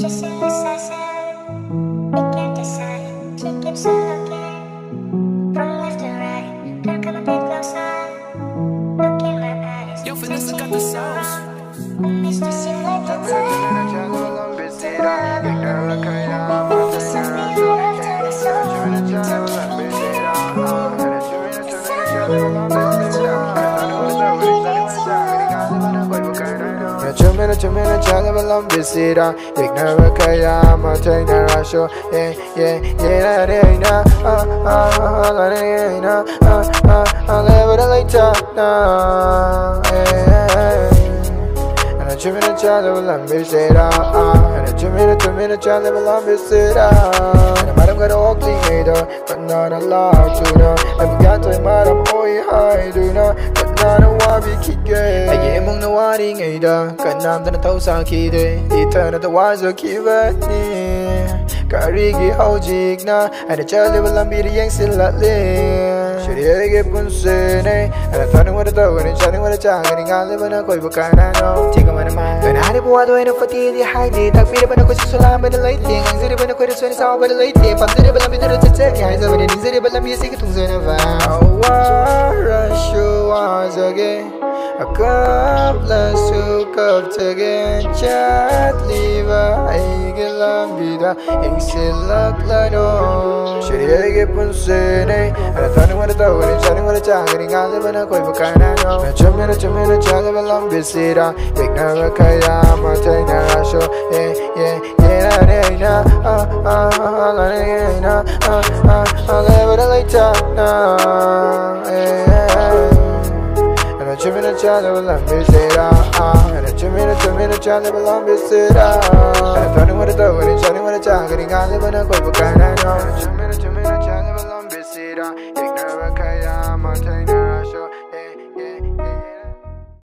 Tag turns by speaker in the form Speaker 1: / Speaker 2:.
Speaker 1: just indecisive. We can't decide. She keeps on looking from left to right. Girl, come a bit closer. Look in my eyes.
Speaker 2: Yo, Vanessa got the sauce.
Speaker 1: Mr. Seem like the time. This is me right after the soul. So keep me
Speaker 3: Chumina chala balam bisira ignara kaya ma taina rasho la reina la later na Chumina chala balam bisira chumina chala balam bisira madam got all clean but not allowed to know and we got to madam oi hi do na but not a wabi kike ay mong na wari ngay da kanam da na tau sa ki de eternal the wise kiva ni karigi hojik na and the chale balam bi yang silatli shiri ge punse ne and thanu wa da wa ni chani wa cha ga ni ga le bana koi bakana no tika mana ma kana hari buwa do ina fati di hai di tak bi bana ko sulam bana lai ting ang ziri bana ko so ni sa bana lai ting pam ziri balam bi da cha cha ya za bana ni ziri balam bi si ki tung zena va wa rashu was again a couple of cups again chat leave I get lambida exilak lado shiri ge punse ne and thanu wa da wa ni chani wa cha ga ni ga le bana koi bakana no chumina chala balam bisira ignara kaya ma taina rasho la reina la later na Chumina chala balam bisira chumina chala balam bisira thanu wa da wa ni chani wa cha ga ni ga le bana koi bakana no chumina chala